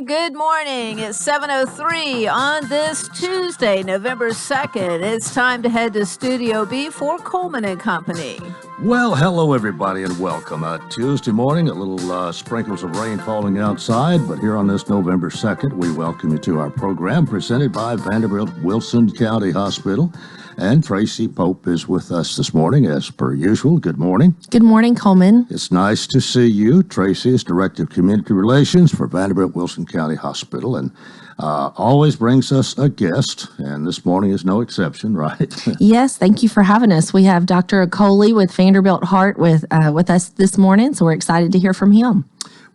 Good morning. It's 7:03 on this Tuesday, November 2nd. It's time to head to Studio B for Coleman and Company. Well, hello, everybody, and welcome. Tuesday morning, a little sprinkles of rain falling outside, but here on this November 2nd, we welcome you to our program presented by Vanderbilt Wilson County Hospital. And Tracy Pope is with us this morning, as per usual. Good morning. Good morning, Coleman. It's nice to see you. Tracy is Director of Community Relations for Vanderbilt Wilson County Hospital, and always brings us a guest, and this morning is no exception, right? Yes, thank you for having us. We have Dr. Coleman with Vanderbilt Heart with us this morning, so we're excited to hear from him.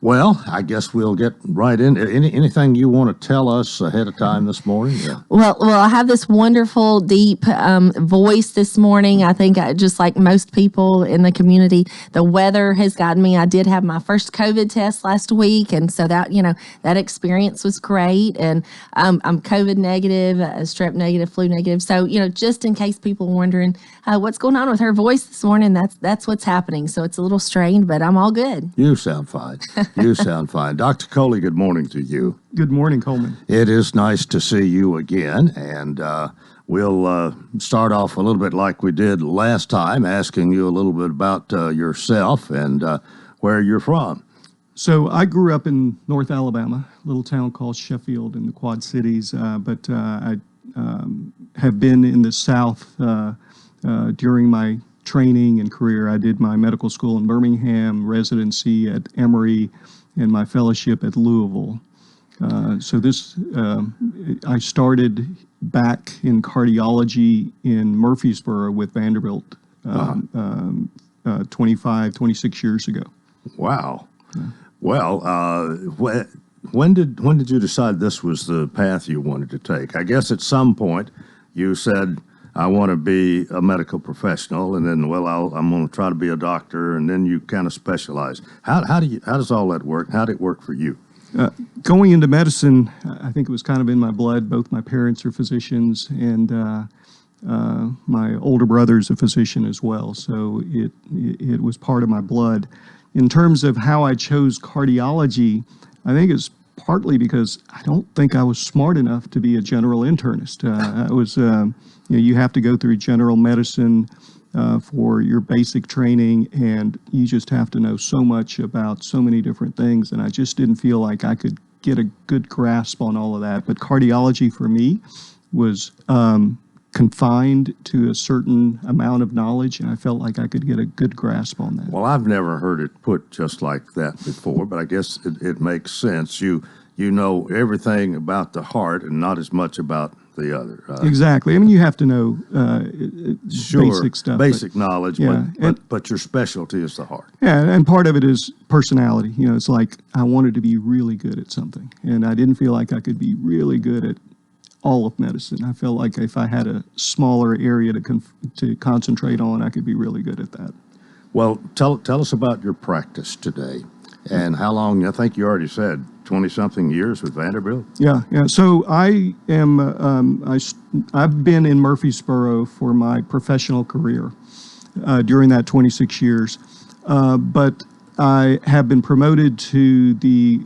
Well, I guess we'll get right in. Anything you want to tell us ahead of time this morning? Yeah. Well, I have this wonderful, deep voice this morning. I think just like most people in the community, the weather has gotten me. I did have my first COVID test last week, and so that experience was great. And I'm COVID negative, strep negative, flu negative. So just in case people are wondering what's going on with her voice this morning, that's what's happening. So it's a little strained, but I'm all good. You sound fine. You sound fine. Dr. Coley, good morning to you. Good morning, Coleman. It is nice to see you again, and we'll start off a little bit like we did last time, asking you a little bit about yourself and where you're from. So I grew up in North Alabama, a little town called Sheffield in the Quad Cities, but I have been in the South during my training and career. I did my medical school in Birmingham, residency at Emory, and my fellowship at Louisville. I started back in cardiology in Murfreesboro with Vanderbilt 26 years ago. Wow. Yeah. Well, when did you decide this was the path you wanted to take? I guess at some point you said, I want to be a medical professional, and then, I'm going to try to be a doctor, and then you kind of specialize. How does all that work? How did it work for you? Going into medicine, I think it was kind of in my blood. Both my parents are physicians, and my older brother's a physician as well. So it was part of my blood. In terms of how I chose cardiology, I think it's partly because I don't think I was smart enough to be a general internist. I was. You have to go through general medicine for your basic training, and you just have to know so much about so many different things, and I just didn't feel like I could get a good grasp on all of that. But cardiology for me was confined to a certain amount of knowledge, and I felt like I could get a good grasp on that. Well, I've never heard it put just like that before, but I guess it makes sense. You know everything about the heart and not as much about the other. Exactly. I mean, you have to know basic stuff. Basic knowledge, yeah, but your specialty is the heart. Yeah, and part of it is personality. It's like I wanted to be really good at something, and I didn't feel like I could be really good at all of medicine. I felt like if I had a smaller area to concentrate on, I could be really good at that. Well, tell us about your practice today and how long. I think you already said 20-something years with Vanderbilt? Yeah. So I am, I've been in Murfreesboro for my professional career during that 26 years. But I have been promoted to the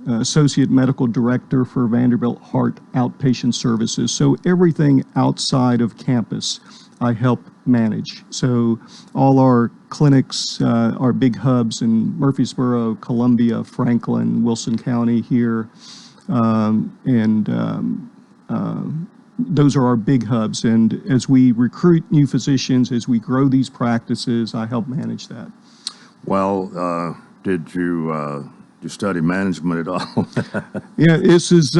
Associate Medical Director for Vanderbilt Heart Outpatient Services. So everything outside of campus I help manage. So all our clinics, our big hubs in Murfreesboro, Columbia, Franklin, Wilson County here, those are our big hubs. And as we recruit new physicians, as we grow these practices, I help manage that. Well, did you study management at all? Yeah, this is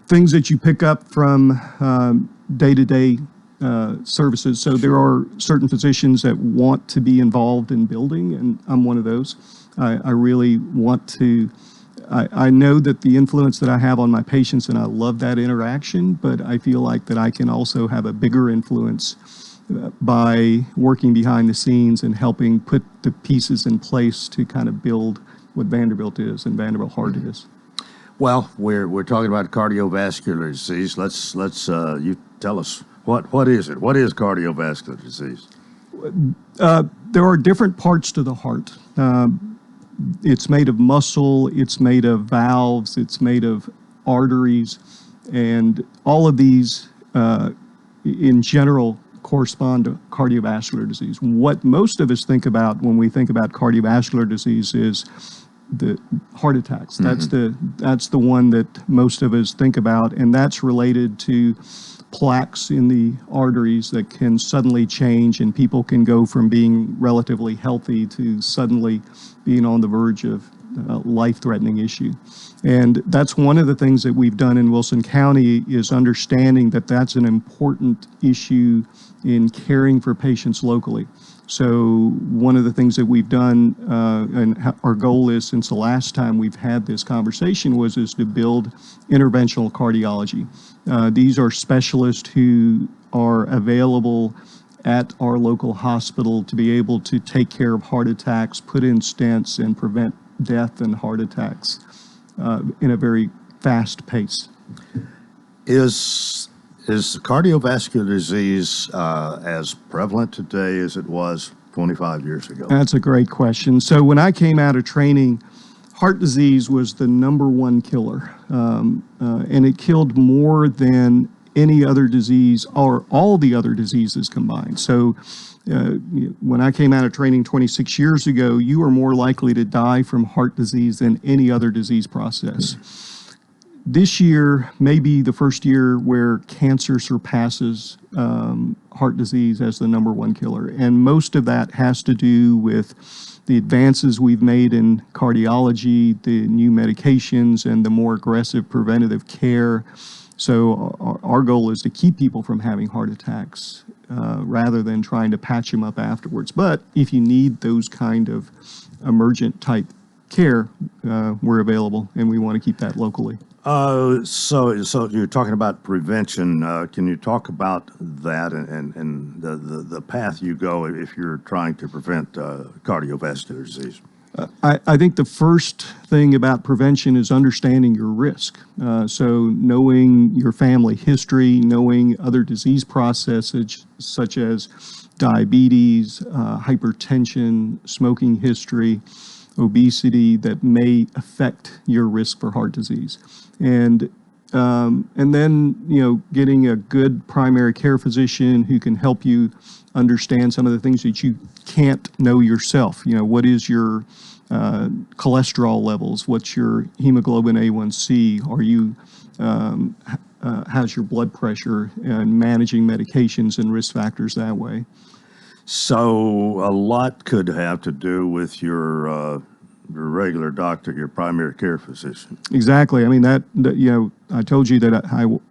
things that you pick up from day-to-day services. So there are certain physicians that want to be involved in building, and I'm one of those. I really want to, I know that the influence that I have on my patients, and I love that interaction, but I feel like that I can also have a bigger influence by working behind the scenes and helping put the pieces in place to kind of build what Vanderbilt is and Vanderbilt Heart is. Well, we're talking about cardiovascular disease. Let's you tell us what is it? What is cardiovascular disease? There are different parts to the heart. it's made of muscle, it's made of valves, it's made of arteries, and all of these in general correspond to cardiovascular disease. What most of us think about when we think about cardiovascular disease is the heart attacks. That's the one that most of us think about, and that's related to plaques in the arteries that can suddenly change, and people can go from being relatively healthy to suddenly being on the verge of life-threatening issue. And that's one of the things that we've done in Wilson County, is understanding that that's an important issue in caring for patients locally. So one of the things that we've done, and our goal is, since the last time we've had this conversation, is to build interventional cardiology. These are specialists who are available at our local hospital to be able to take care of heart attacks, put in stents, and prevent death and heart attacks in a very fast pace. Is cardiovascular disease as prevalent today as it was 25 years ago? That's a great question. So when I came out of training, heart disease was the #1 killer, and it killed more than any other disease or all the other diseases combined. So when I came out of training 26 years ago, you were more likely to die from heart disease than any other disease process. This year may be the first year where cancer surpasses heart disease as the #1 killer. And most of that has to do with the advances we've made in cardiology, the new medications, and the more aggressive preventative care. So our goal is to keep people from having heart attacks rather than trying to patch them up afterwards. But if you need those kind of emergent type care, we're available, and we want to keep that locally. So you're talking about prevention. Can you talk about that and the path you go if you're trying to prevent cardiovascular disease? I think the first thing about prevention is understanding your risk. So knowing your family history, knowing other disease processes such as diabetes, hypertension, smoking history, obesity that may affect your risk for heart disease. And then, getting a good primary care physician who can help you understand some of the things that you can't know yourself. What is your cholesterol levels? What's your hemoglobin A1C? Are you, how's your blood pressure, and managing medications and risk factors that way? So a lot could have to do with your regular doctor, your primary care physician. Exactly. I mean that I told you that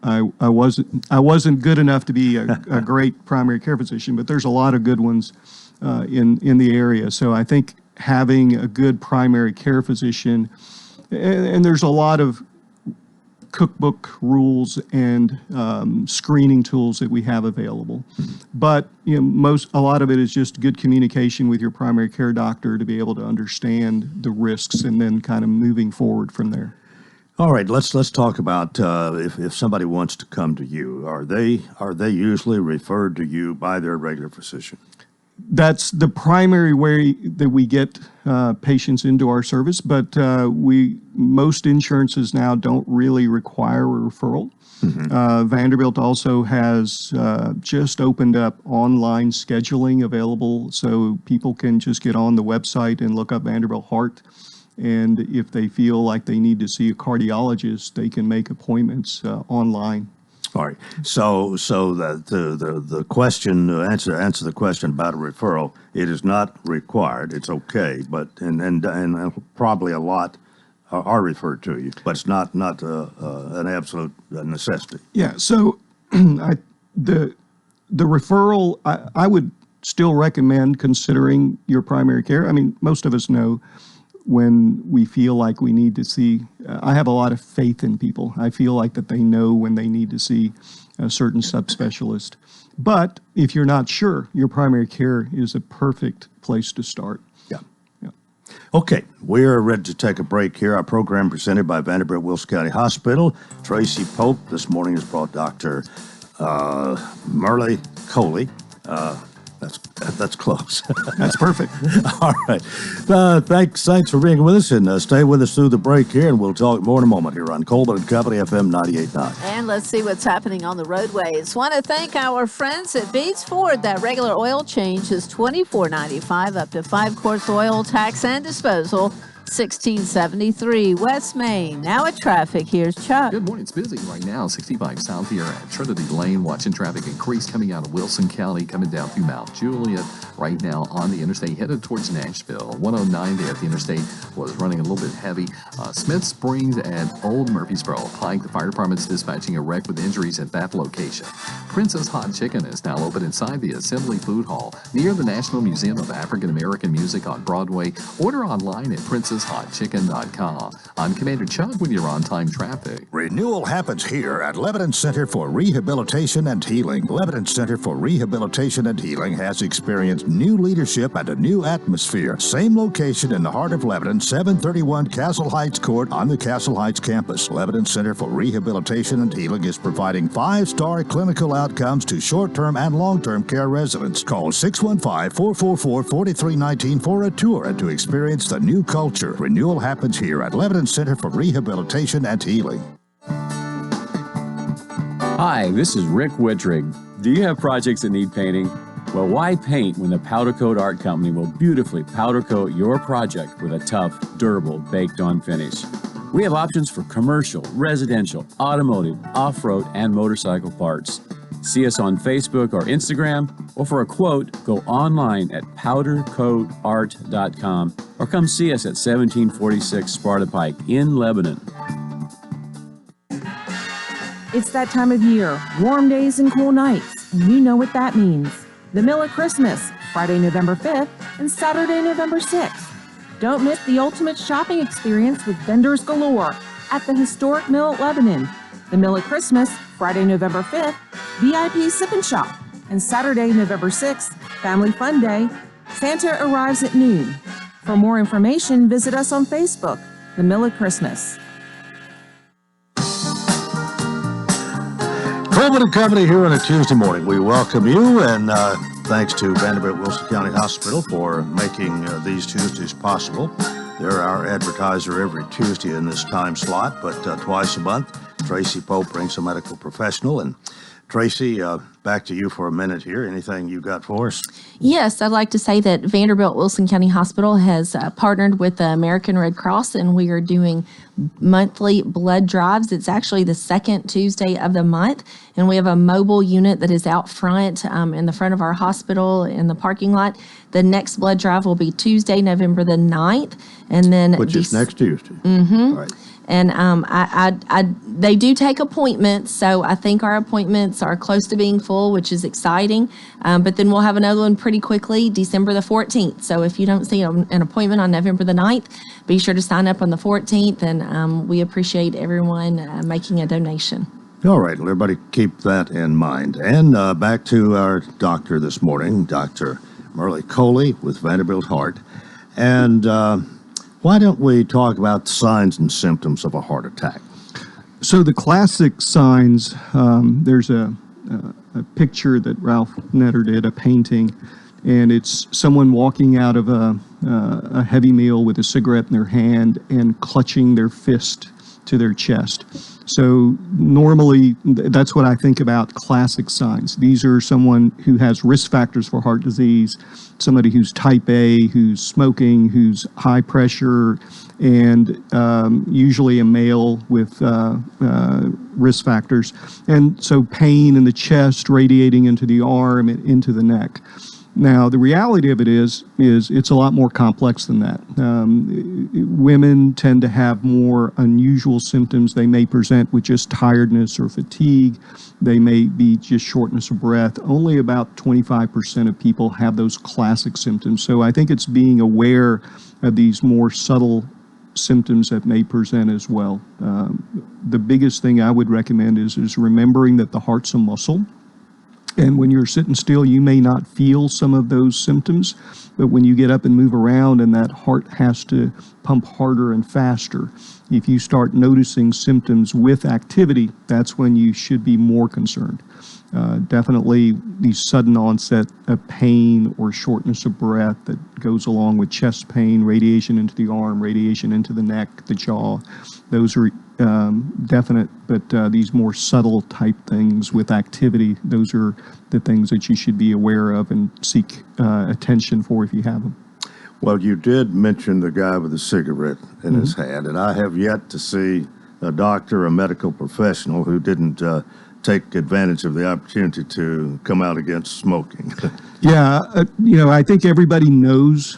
I wasn't good enough to be a great primary care physician, but there's a lot of good ones in the area. So I think having a good primary care physician, and there's a lot of cookbook rules and screening tools that we have available. But a lot of it is just good communication with your primary care doctor to be able to understand the risks, and then kind of moving forward from there. All right, let's talk about if somebody wants to come to you, are they usually referred to you by their regular physician? That's the primary way that we get patients into our service, but most insurances now don't really require a referral. Vanderbilt also has just opened up online scheduling available, so people can just get on the website and look up Vanderbilt Heart, and if they feel like they need to see a cardiologist, they can make appointments online. All right. So the question, answer the question about a referral, it is not required. It's okay, but and probably a lot are referred to you, but it's not an absolute necessity. Yeah. So the referral, I would still recommend considering your primary care. I mean, most of us know when we feel like we need to see, I have a lot of faith in people. I feel like that they know when they need to see a certain subspecialist. But if you're not sure, your primary care is a perfect place to start. Yeah. Okay, we're ready to take a break here. Our program presented by Vanderbilt Wilson County Hospital. Tracy Pope this morning has brought Dr. Merle Coley. That's That's close. That's perfect. All right. Thanks for being with us, and stay with us through the break here, and we'll talk more in a moment here on Coleman and Company FM 98.9. And let's see what's happening on the roadways. Want to thank our friends at Beats Ford. That regular oil change is $24.95 up to 5-quart oil, tax and disposal. 1673 West Main. Now at traffic, here's Chuck. Good morning. It's busy right now. 65 south here at Trinity Lane. Watching traffic increase coming out of Wilson County, coming down through Mount Juliet. Right now on the interstate, headed towards Nashville. 109 there at the interstate was running a little bit heavy. Smith Springs and Old Murfreesboro. Pike, the fire department's dispatching a wreck with injuries at that location. Princess Hot Chicken is now open inside the Assembly Food Hall near the National Museum of African American Music on Broadway. Order online at princesshotchicken.com. I'm Commander Chuck with your on-time traffic. Renewal happens here at Lebanon Center for Rehabilitation and Healing. Lebanon Center for Rehabilitation and Healing has experienced new leadership and a new atmosphere. Same location in the heart of Lebanon, 731 Castle Heights Court on the Castle Heights campus. Lebanon Center for Rehabilitation and Healing is providing 5-star clinical outcomes to short-term and long-term care residents. Call 615-444-4319 for a tour and to experience the new culture. Renewal happens here at Lebanon Center for Rehabilitation and Healing. Hi, this is Rick Wittrig. Do you have projects that need painting? Well, why paint when the Powder Coat Art Company will beautifully powder coat your project with a tough, durable, baked-on finish? We have options for commercial, residential, automotive, off-road, and motorcycle parts. See us on Facebook or Instagram, or for a quote, go online at powdercoatart.com or come see us at 1746 Sparta Pike in Lebanon. It's that time of year, warm days and cool nights, and you know what that means. The Mill at Christmas, Friday, November 5th and Saturday, November 6th. Don't miss the ultimate shopping experience with vendors galore at the historic Mill at Lebanon. The Mill at Christmas, Friday, November 5th, VIP Sip and Shop, and Saturday, November 6th, Family Fun Day. Santa arrives at noon. For more information, visit us on Facebook, The Mill at Christmas. Coleman and Company here on a Tuesday morning. We welcome you, and thanks to Vanderbilt Wilson County Hospital for making these Tuesdays possible. They're our advertiser every Tuesday in this time slot, but twice a month, Tracy Pope brings a medical professional. And Tracy, back to you for a minute here. Anything you got for us? Yes, I'd like to say that Vanderbilt Wilson County Hospital has partnered with the American Red Cross, and we are doing monthly blood drives. It's actually the second Tuesday of the month, and we have a mobile unit that is out front in the front of our hospital in the parking lot. The next blood drive will be Tuesday, November the 9th, and then Which is next Tuesday. Mm-hmm. All right. And they do take appointments, so I think our appointments are close to being full, which is exciting. But then we'll have another one pretty quickly, December the 14th. So if you don't see an appointment on November the 9th, be sure to sign up on the 14th, and we appreciate everyone making a donation. All right, everybody keep that in mind. And back to our doctor this morning, Dr. Merle Coley with Vanderbilt Heart. And why don't we talk about the signs and symptoms of a heart attack? So the classic signs, there's a picture that Ralph Netter did, a painting, and it's someone walking out of a heavy meal with a cigarette in their hand and clutching their fist to their chest. So normally, that's what I think about classic signs. These are someone who has risk factors for heart disease, somebody who's type A, who's smoking, who's high pressure, and usually a male with risk factors. And so pain in the chest radiating into the arm and into the neck. Now, the reality of it is it's a lot more complex than that. Women tend to have more unusual symptoms. They may present with just tiredness or fatigue. They may be just shortness of breath. Only about 25% of people have those classic symptoms. So I think it's being aware of these more subtle symptoms that may present as well. The biggest thing I would recommend is remembering that the heart's a muscle. And when you're sitting still, you may not feel some of those symptoms, but when you get up and move around and that heart has to pump harder and faster, if you start noticing symptoms with activity, that's when you should be more concerned. Definitely the sudden onset of pain or shortness of breath that goes along with chest pain, radiation into the arm, radiation into the neck, the jaw. Those are definite, but these more subtle type things with activity, those are the things that you should be aware of and seek attention for if you have them. Well, you did mention the guy with the cigarette in his hand, and I have yet to see a doctor, a medical professional who didn't take advantage of the opportunity to come out against smoking. Yeah, I think everybody knows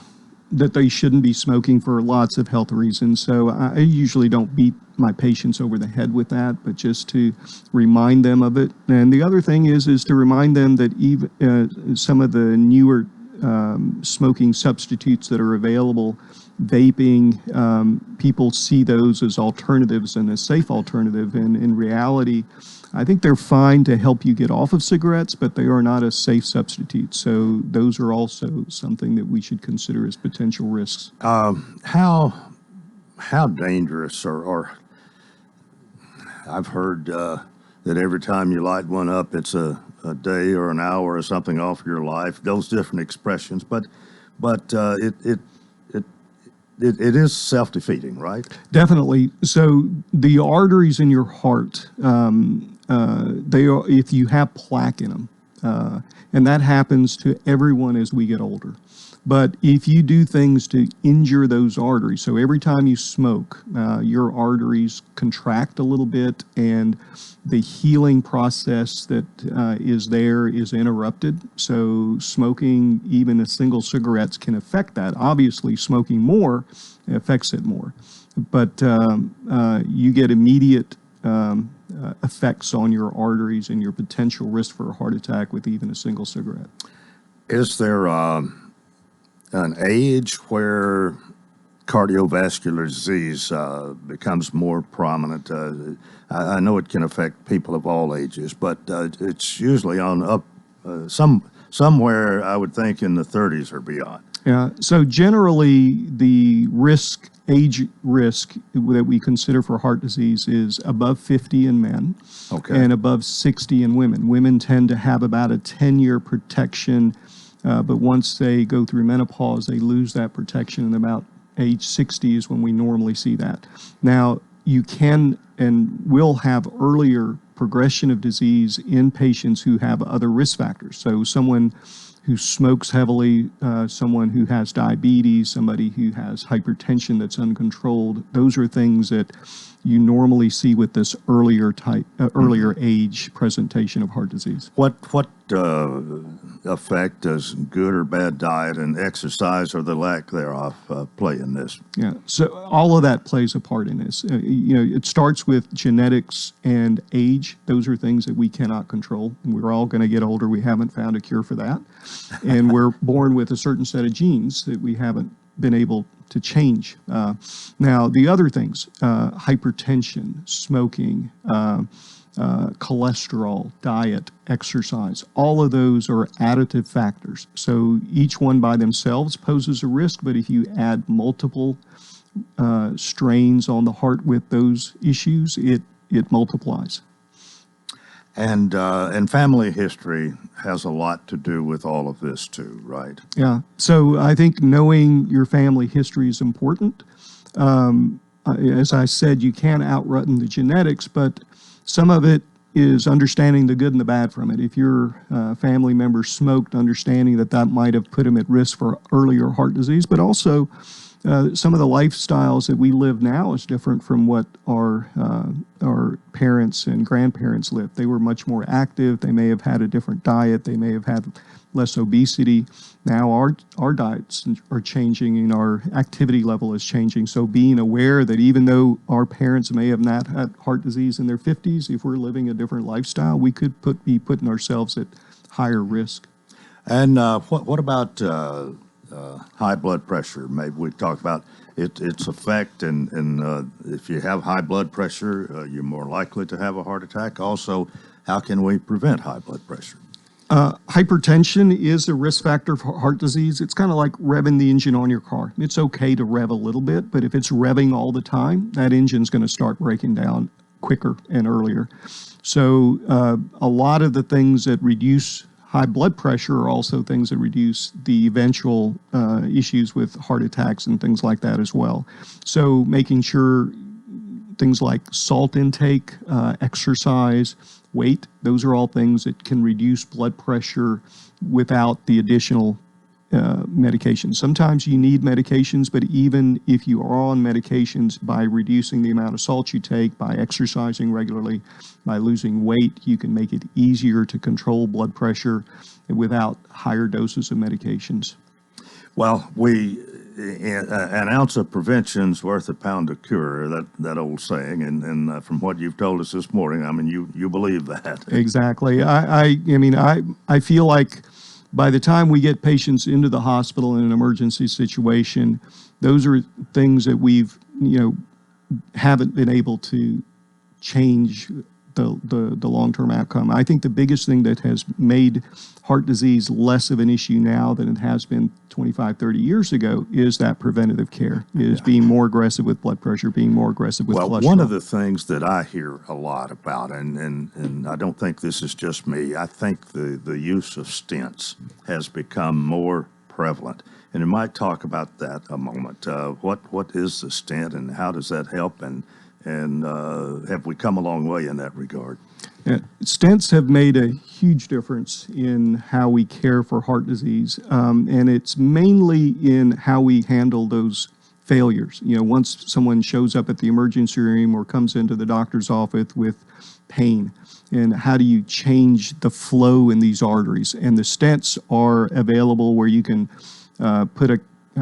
that they shouldn't be smoking for lots of health reasons. So I usually don't beat my patients over the head with that, but just to remind them of it. And the other thing is to remind them that even some of the newer smoking substitutes that are available, vaping, people see those as alternatives and a safe alternative. And in reality, I think they're fine to help you get off of cigarettes, but they are not a safe substitute. So those are also something that we should consider as potential risks. How dangerous or I've heard that every time you light one up, it's a day or an hour or something off your life. Those different expressions, but it is self-defeating, right? Definitely. So the arteries in your heart, they are, if you have plaque in them, and that happens to everyone as we get older. But if you do things to injure those arteries, so every time you smoke, your arteries contract a little bit and the healing process that is there is interrupted. So smoking, even a single cigarettes can affect that. Obviously, smoking more affects it more. But you get immediate effects on your arteries and your potential risk for a heart attack with even a single cigarette. Is there an age where cardiovascular disease becomes more prominent? I know it can affect people of all ages, but it's usually on up somewhere, I would think, in the 30s or beyond. Yeah. So generally, the age risk that we consider for heart disease is above 50 in men, and above 60 in women. Women tend to have about a 10-year protection. But once they go through menopause, they lose that protection, and about age 60 is when we normally see that. Now, you can and will have earlier progression of disease in patients who have other risk factors. So someone who smokes heavily, someone who has diabetes, somebody who has hypertension that's uncontrolled, those are things that you normally see with this earlier age presentation of heart disease. What effect does good or bad diet and exercise or the lack thereof play in this? Yeah, so all of that plays a part in this. It starts with genetics and age. Those are things that we cannot control. We're all going to get older. We haven't found a cure for that. And we're born with a certain set of genes that we haven't been able to change. Now, the other things, hypertension, smoking, cholesterol, diet, exercise, all of those are additive factors. So each one by themselves poses a risk, but if you add multiple strains on the heart with those issues, it multiplies. And family history has a lot to do with all of this too, right? Yeah. So I think knowing your family history is important. As I said, you can't outrun the genetics, but some of it is understanding the good and the bad from it. If your family member smoked, understanding that might have put him at risk for earlier heart disease, but also some of the lifestyles that we live now is different from what our parents and grandparents lived. They were much more active. They may have had a different diet. They may have had less obesity. Now our diets are changing and our activity level is changing. So being aware that even though our parents may have not had heart disease in their 50s, if we're living a different lifestyle, we could be putting ourselves at higher risk. And what about high blood pressure? Maybe we talked about its effect, and if you have high blood pressure, you're more likely to have a heart attack. Also, how can we prevent high blood pressure? Hypertension is a risk factor for heart disease. It's kind of like revving the engine on your car. It's okay to rev a little bit, but if it's revving all the time, that engine's going to start breaking down quicker and earlier. So a lot of the things that reduce high blood pressure are also things that reduce the eventual issues with heart attacks and things like that as well. So making sure things like salt intake, exercise, weight, those are all things that can reduce blood pressure without the additional medications. Sometimes you need medications, but even if you are on medications, by reducing the amount of salt you take, by exercising regularly, by losing weight, you can make it easier to control blood pressure without higher doses of medications. Well, an ounce of prevention's worth a pound of cure, that old saying, and from what you've told us this morning, I mean, you believe that. Exactly. I feel like by the time we get patients into the hospital in an emergency situation, those are things that we've, haven't been able to change the long-term outcome. I think the biggest thing that has made heart disease less of an issue now than it has been 25, 30 years ago is that preventative care, is being more aggressive with blood pressure, being more aggressive with cholesterol. Well, one of the things that I hear a lot about, and I don't think this is just me, I think the use of stents has become more prevalent. And you might talk about that a moment. What is the stent and how does that help? And have we come a long way in that regard? Yeah, stents have made a huge difference in how we care for heart disease, and it's mainly in how we handle those failures. Once someone shows up at the emergency room or comes into the doctor's office with pain, and how do you change the flow in these arteries? And the stents are available where you can put a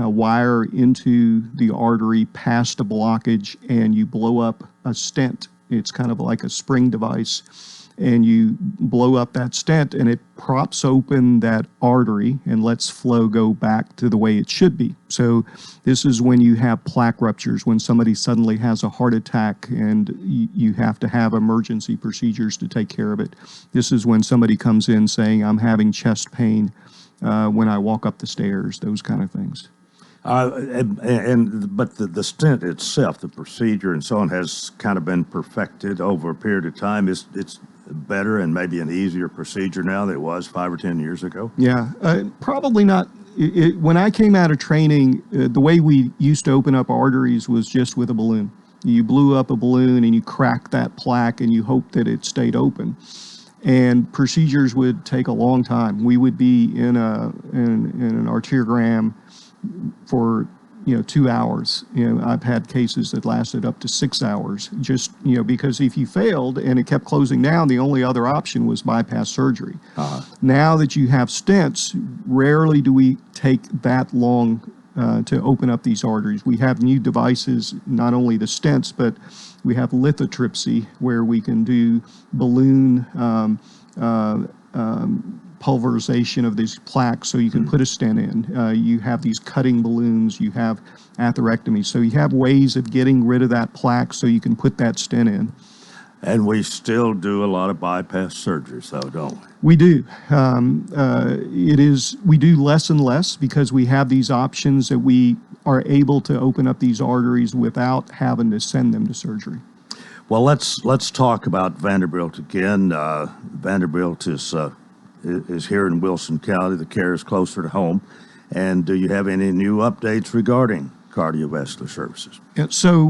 wire into the artery past a blockage, and you blow up a stent. It's kind of like a spring device, and you blow up that stent, and it props open that artery and lets flow go back to the way it should be. So this is when you have plaque ruptures, when somebody suddenly has a heart attack and you have to have emergency procedures to take care of it. This is when somebody comes in saying, I'm having chest pain when I walk up the stairs, those kind of things. But the stent itself, the procedure and so on, has kind of been perfected over a period of time. It's better and maybe an easier procedure now than it was 5 or 10 years ago. Yeah, probably not. When I came out of training, the way we used to open up arteries was just with a balloon. You blew up a balloon and you cracked that plaque and you hoped that it stayed open. And procedures would take a long time. We would be in an arteriogram for 2 hours. I've had cases that lasted up to 6 hours, just because if you failed and it kept closing down, the only other option was bypass surgery. Now that you have stents, rarely do we take that long to open up these arteries. We have new devices, not only the stents, but we have lithotripsy, where we can do balloon pulverization of these plaques, so you can put a stent in. You have these cutting balloons, you have atherectomy. So you have ways of getting rid of that plaque so you can put that stent in. And we still do a lot of bypass surgeries, though, don't we? We do. We do less and less because we have these options that we are able to open up these arteries without having to send them to surgery. Well, let's talk about Vanderbilt again. Vanderbilt is here in Wilson County. The care is closer to home. And do you have any new updates regarding cardiovascular services? Yeah, so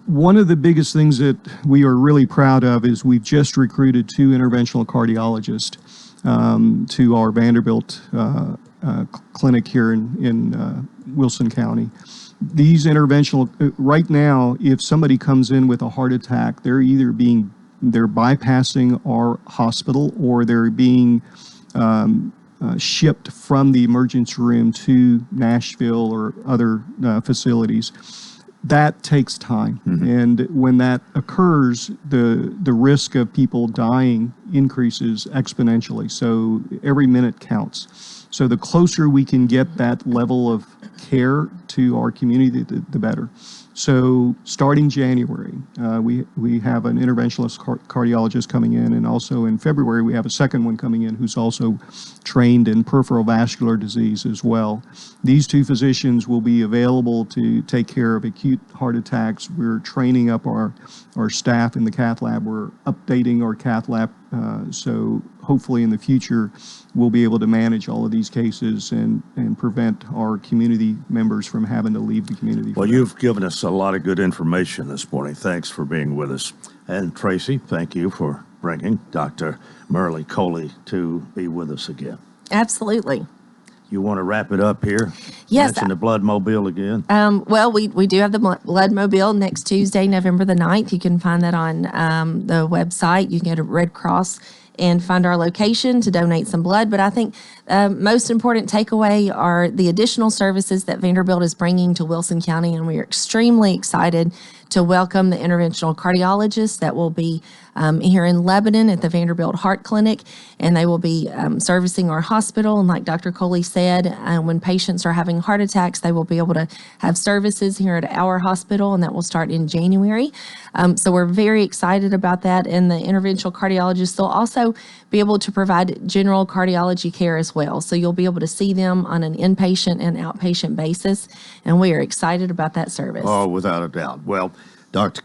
one of the biggest things that we are really proud of is we've just recruited 2 interventional cardiologists to our Vanderbilt clinic here in Wilson County. These right now, if somebody comes in with a heart attack, they're bypassing our hospital, or they're being shipped from the emergency room to Nashville or other facilities. That takes time. And when that occurs, the risk of people dying increases exponentially. So every minute counts. So the closer we can get that level of care to our community, the better. So starting January, we have an interventionalist cardiologist coming in, and also in February we have a second one coming in who's also trained in peripheral vascular disease as well. These two physicians will be available to take care of acute heart attacks. We're training up our staff in the cath lab. We're updating our cath lab, so hopefully in the future we'll be able to manage all of these cases and prevent our community members from having to leave the community. Well, you've given us a lot of good information this morning. Thanks for being with us. And Tracy, thank you for bringing Dr. Merle Coley to be with us again. Absolutely. You want to wrap it up here? Yes. Mention the Blood Mobile again. Well, we do have the Blood Mobile next Tuesday, November the 9th. You can find that on the website. You can go to Red Cross and find our location to donate some blood. But I think most important takeaway are the additional services that Vanderbilt is bringing to Wilson County, and we are extremely excited to welcome the interventional cardiologists that will be here in Lebanon at the Vanderbilt Heart Clinic, and they will be servicing our hospital. And like Dr. Coley said, when patients are having heart attacks, they will be able to have services here at our hospital, and that will start in January. So we're very excited about that. And the interventional cardiologists will also be able to provide general cardiology care as well. So you'll be able to see them on an inpatient and outpatient basis, and we are excited about that service. Oh, without a doubt. Well, Dr.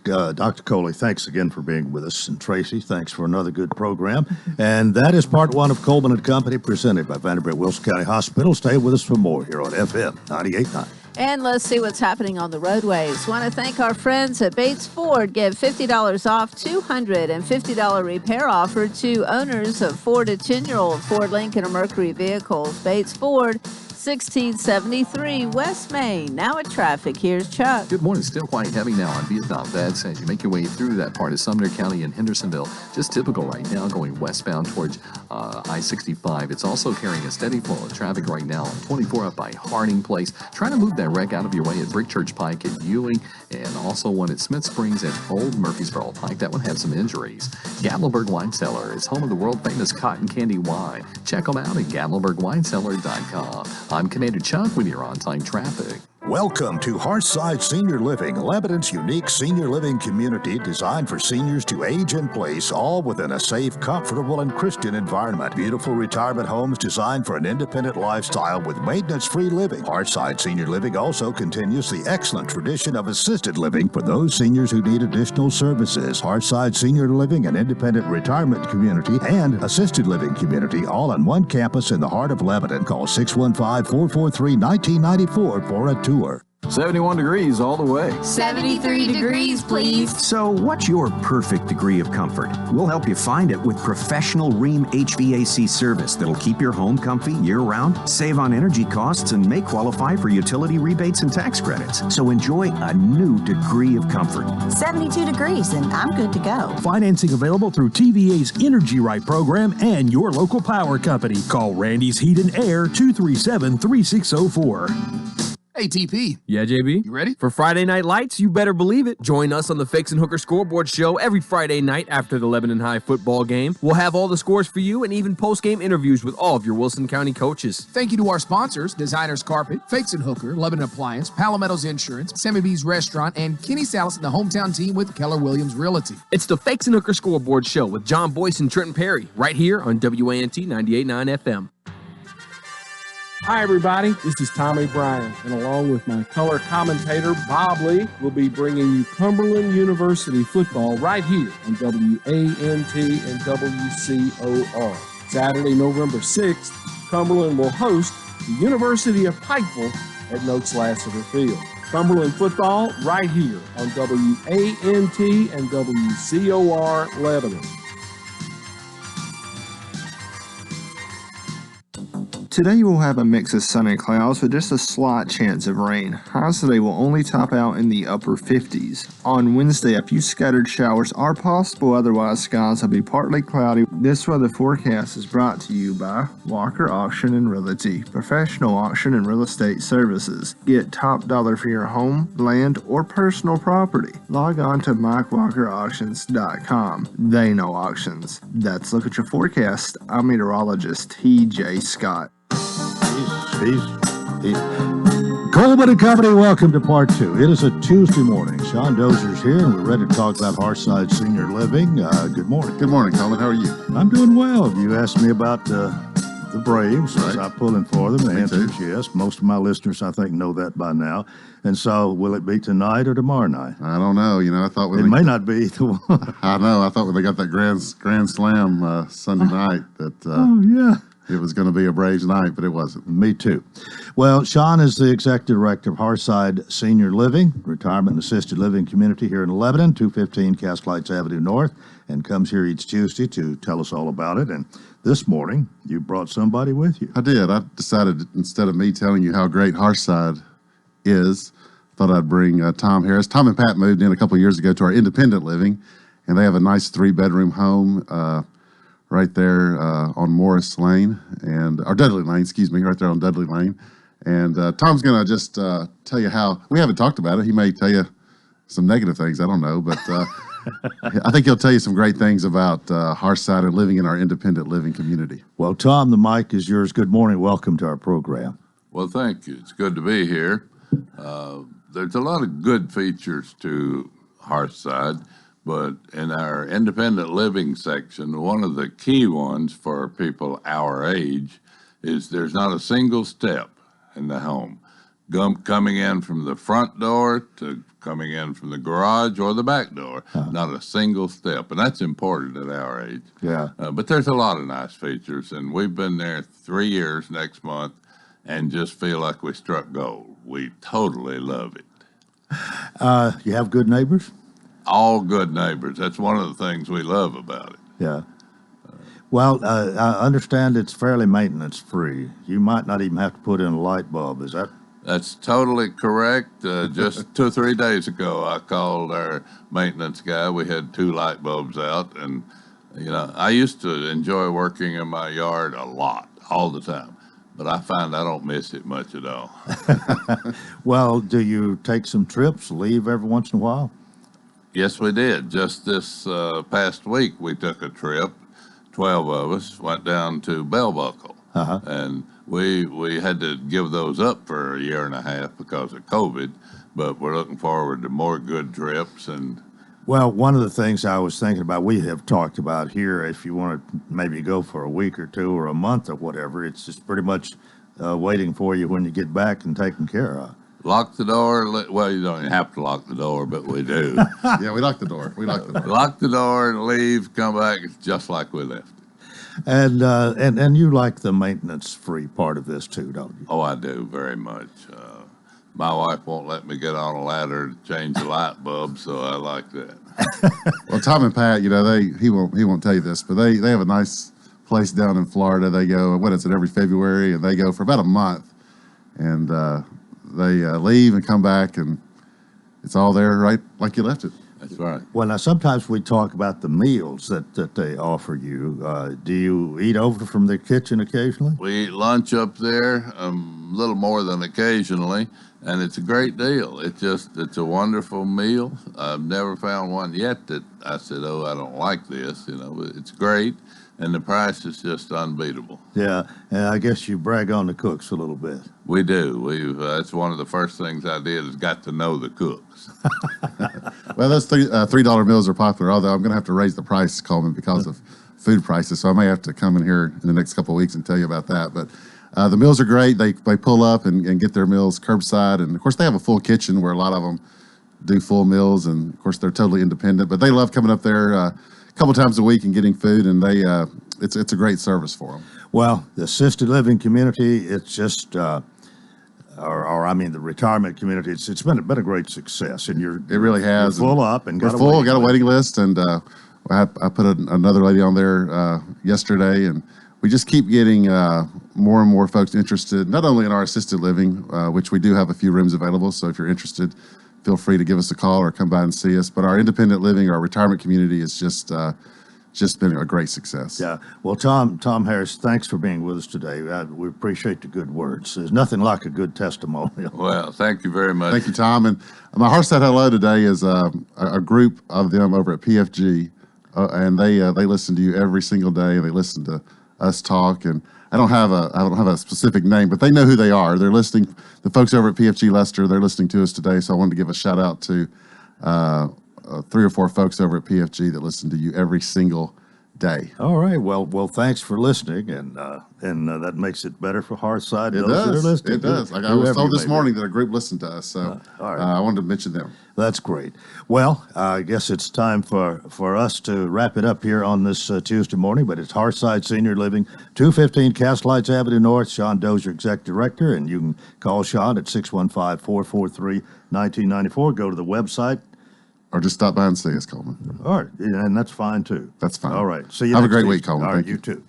Coley, thanks again for being with us. And Tracy, thanks for another good program. And that is part one of Coleman and Company, presented by Vanderbilt Wilson County Hospital. Stay with us for more here on FM 98.9. And let's see what's happening on the roadways. Want to thank our friends at Bates Ford. Give $50 off $250 repair offer to owners of 4 to 10-year-old Ford, Lincoln, or Mercury vehicles. Bates Ford, 1673 West Main. Now at traffic, here's Chuck. Good morning. Still quite heavy now on Vietnam Vets as you make your way through that part of Sumner County and Hendersonville. Just typical right now going westbound towards I-65. It's also carrying a steady flow of traffic right now on 24 up by Harding Place. Trying to move that wreck out of your way at Brick Church Pike at Ewing, and also one at Smith Springs at Old Murfreesboro Pike. That one had some injuries. Gatlinburg Wine Cellar is home of the world-famous cotton candy wine. Check them out at GatlinburgWineCellar.com. I'm Commander Chuck with your on-time traffic. Welcome to Hearthside Senior Living, Lebanon's unique senior living community designed for seniors to age in place, all within a safe, comfortable, and Christian environment. Beautiful retirement homes designed for an independent lifestyle with maintenance-free living. Hearthside Senior Living also continues the excellent tradition of assisted living for those seniors who need additional services. Hearthside Senior Living, an independent retirement community and assisted living community, all on one campus in the heart of Lebanon. Call 615-443-1994 for a tour. 71 degrees all the way. 73 degrees, please. So what's your perfect degree of comfort? We'll help you find it with professional Rheem HVAC service that'll keep your home comfy year-round, save on energy costs, and may qualify for utility rebates and tax credits. So enjoy a new degree of comfort. 72 degrees, and I'm good to go. Financing available through TVA's Energy Right program and your local power company. Call Randy's Heat and Air 237-3604. Hey, TP. Yeah, JB? You ready? For Friday Night Lights, you better believe it. Join us on the Fakes and Hooker Scoreboard Show every Friday night after the Lebanon High football game. We'll have all the scores for you and even post-game interviews with all of your Wilson County coaches. Thank you to our sponsors, Designers Carpet, Fakes and Hooker, Lebanon Appliance, Palometto's Insurance, Sammy B's Restaurant, and Kenny Salas and the hometown team with Keller Williams Realty. It's the Fakes and Hooker Scoreboard Show with John Boyce and Trenton Perry, right here on WANT 98.9 FM. Hi, everybody. This is Tommy Bryan, and along with my color commentator, Bob Lee, we'll be bringing you Cumberland University football right here on WANT and WCOR. Saturday, November 6th, Cumberland will host the University of Pikeville at Noakes Lassiter Field. Cumberland football right here on WANT and WCOR Lebanon. Today we'll have a mix of sun and clouds with just a slight chance of rain. Highs today will only top out in the upper 50s. On Wednesday, a few scattered showers are possible, otherwise skies will be partly cloudy. This weather forecast is brought to you by Walker Auction and Realty, professional auction and real estate services. Get top dollar for your home, land, or personal property. Log on to MikeWalkerAuctions.com. They know auctions. That's Look at Your Forecast. I'm meteorologist T.J. Scott. Coleman and Company, welcome to part two. It is a Tuesday morning. Sean Dozier's here, and we're ready to talk about Hearthside Senior Living. Good morning. Good morning, Coleman. How are you? I'm doing well. You asked me about the Braves. Was I pulling for them? The answer is yes. Most of my listeners, I think, know that by now. And so, will it be tonight or tomorrow night? I don't know. You know, I thought it may not be either one. I know. I thought when they got that grand slam Sunday night that it was going to be a Braves night, but it wasn't. Me too. Well, Sean is the executive director of Hearthside Senior Living, retirement and assisted living community here in Lebanon, 215 Castlights Avenue North, and comes here each Tuesday to tell us all about it. And this morning, you brought somebody with you. I did. I decided instead of me telling you how great Hearthside is, thought I'd bring Tom Harris. Tom and Pat moved in a couple of years ago to our independent living, and they have a nice 3-bedroom home right there on Morris Lane, or Dudley Lane, excuse me, right there on Dudley Lane. And Tom's going to just tell you how, we haven't talked about it. He may tell you some negative things, I don't know, but I think he'll tell you some great things about Hearthside and living in our independent living community. Well, Tom, the mic is yours. Good morning. Welcome to our program. Well, thank you. It's good to be here. There's a lot of good features to Hearthside, but in our independent living section, one of the key ones for people our age is there's not a single step in the home. Coming in from the front door to coming in from the garage or the back door, not a single step. And that's important at our age. Yeah. But there's a lot of nice features, and we've been there 3 years next month and just feel like we struck gold. We totally love it. You have good neighbors? All good neighbors. That's one of the things we love about it. Yeah. Well, I understand it's fairly maintenance-free. You might not even have to put in a light bulb. Is that? That's totally correct. Just 2 or 3 days ago, I called our maintenance guy. We had 2 light bulbs out, and you know, I used to enjoy working in my yard a lot, all the time, but I find I don't miss it much at all. Well, do you take some trips, leave every once in a while? Yes, we did. Just this past week, we took a trip. 12 of us went down to Bell Buckle, and we had to give those up for a year and a half because of COVID, but we're looking forward to more good trips. And well, one of the things I was thinking about, we have talked about here, if you want to maybe go for a week or 2 or a month or whatever, it's just pretty much waiting for you when you get back and taken care of. Lock the door. Well, you don't even have to lock the door, but we do. Yeah, we lock the door. We lock the door. Lock the door and leave, come back, it's just like we left it. And you like the maintenance-free part of this too, don't you? Oh, I do, very much. My wife won't let me get on a ladder to change the light bulb, so I like that. Well, Tom and Pat, you know, he won't tell you this, but they have a nice place down in Florida. They go, every February, and they go for about a month, and they leave and come back, and it's all there right like you left it. That's right. Well, now sometimes we talk about the meals that they offer you. Do you eat over from the kitchen occasionally? We eat lunch up there a little more than occasionally, and it's a great deal. It's a wonderful meal. I've never found one yet that I said, oh, I don't like this. You know, it's great, and the price is just unbeatable. Yeah, and I guess you brag on the cooks a little bit. We do. That's one of the first things I did is got to know the cooks. Well, those $3 meals are popular, although I'm going to have to raise the price, Coleman, because of food prices. So I may have to come in here in the next couple of weeks and tell you about that. But the meals are great. They pull up and get their meals curbside. And, of course, they have a full kitchen where a lot of them do full meals. And, of course, they're totally independent. But they love coming up there a couple times a week and getting food. And it's a great service for them. Well, the assisted living community, it's just... I mean, the retirement community, it's been a great success, and it really has. You're full up, and got a waiting list, and I put another lady on there yesterday, and we just keep getting more and more folks interested, not only in our assisted living, which we do have a few rooms available. So if you're interested, feel free to give us a call or come by and see us. But our independent living, our retirement community is just been a great success. Yeah. Well, Tom Harris, thanks for being with us today. We appreciate the good words. There's nothing like a good testimonial. Well, thank you very much. Thank you, Tom. And my Hearthside Hello today is a group of them over at PFG, and they listen to you every single day. They listen to us talk, and I don't have a specific name, but they know who they are. They're listening the folks over at PFG Leicester, they're listening to us today, so I wanted to give a shout out to 3 or 4 folks over at PFG that listen to you every single day. All right. Well, thanks for listening, and that makes it better for Hearthside. It Those that are does. listening. It does. Like I was told this morning that a group listened to us, so I wanted to mention them. That's great. Well, I guess it's time for us to wrap it up here on this Tuesday morning, but it's Hearthside Senior Living, 215 Castlights Avenue North. Sean Dozier, Executive Director, and you can call Sean at 615-443-1994. Go to the website. Or just stop by and see us, Coleman. All right, and that's fine, too. That's fine. All right. See you Have a next great Tuesday. week, Coleman. All right, Thank you. too.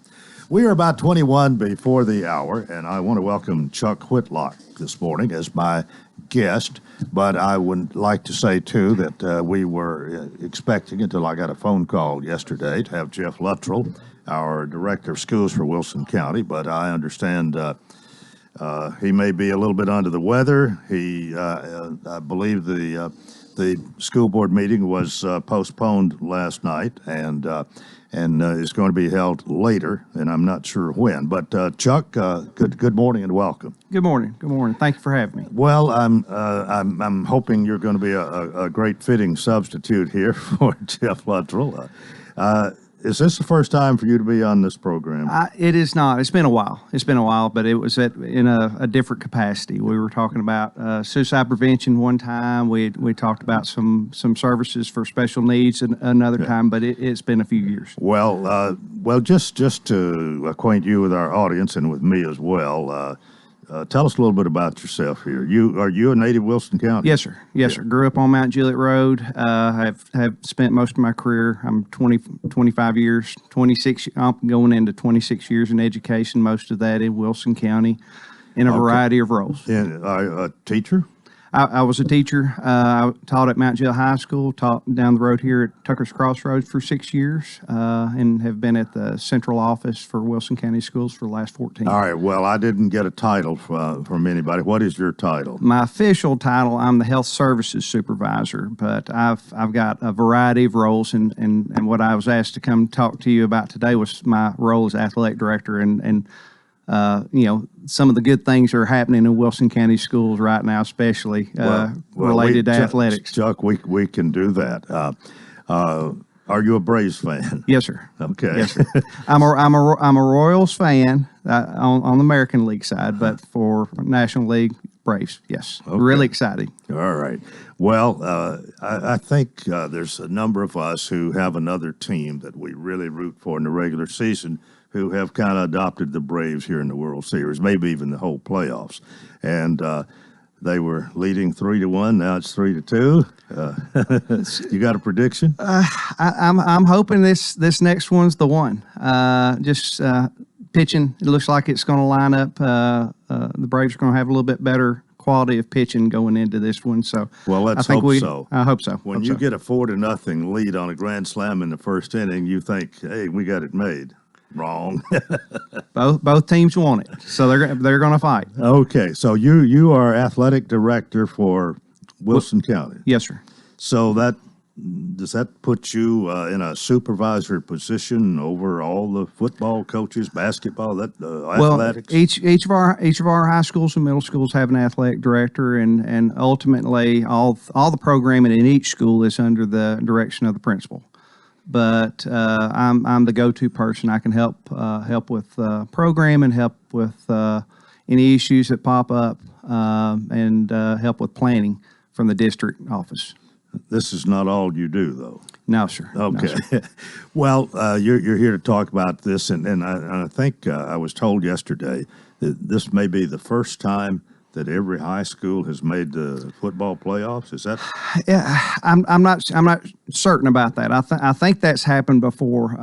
We are about 21 before the hour, and I want to welcome Chuck Whitlock this morning as my guest. But I would like to say, too, that we were expecting, until I got a phone call yesterday, to have Jeff Luttrell, our Director of Schools for Wilson County. But I understand he may be a little bit under the weather. I believe the school board meeting was postponed last night, and is going to be held later, and I'm not sure when. But Chuck, good morning and welcome. Good morning. Good morning. Thank you for having me. Well, I'm hoping you're going to be a great fitting substitute here for Jeff Luttrell. Is this the first time for you to be on this program? It is not. It's been a while. But it was in a different capacity. We were talking about suicide prevention one time. We talked about some services for special needs another time, but it's been a few years. Well, just to acquaint you with our audience and with me as well, tell us a little bit about yourself here. Are you a native Wilson County? Yes, sir. Yes, sir. Grew up on Mount Juliet Road. Have spent most of my career, I'm 25 years, 26, I'm going into 26 years in education, most of that in Wilson County, in a variety of roles. And a teacher? I was a teacher. I taught at Mount Juliet High School, taught down the road here at Tucker's Crossroads for 6 years, and have been at the central office for Wilson County Schools for the last 14. All right. Well, I didn't get a title from anybody. What is your title? My official title, I'm the Health Services Supervisor, but I've got a variety of roles, and what I was asked to come talk to you about today was my role as Athletic Director, and some of the good things are happening in Wilson County schools right now, especially related to athletics. Chuck, we can do that. Are you a Braves fan? Yes, sir. Okay. Yes, sir. I'm a Royals fan on the American League side, but for National League, Braves. Yes. Okay. Really exciting. All right. Well, I think there's a number of us who have another team that we really root for in the regular season, who have kind of adopted the Braves here in the World Series, maybe even the whole playoffs. And they were leading 3-1. Now it's 3-2. You got a prediction? I'm hoping this next one's the one. Pitching, it looks like it's going to line up. The Braves are going to have a little bit better quality of pitching going into this one. So, well, let's hope so. I hope so. When you get a 4-0 lead on a grand slam in the first inning, you think, hey, we got it made. Wrong. Both teams want it, so they're going to fight. Okay, so you are athletic director for Wilson County. Yes, sir. So does that put you in a supervisor position over all the football coaches, basketball, athletics? Each of our high schools and middle schools have an athletic director, and ultimately all the programming in each school is under the direction of the principal. But I'm the go-to person. I can help with programming, help with any issues that pop up, and help with planning from the district office. This is not all you do, though. No, sir. Okay. No, sir. Well, you're here to talk about this, and I think I was told yesterday that this may be the first time that every high school has made the football playoffs. Is that? Yeah, I'm not certain about that. I think that's happened before.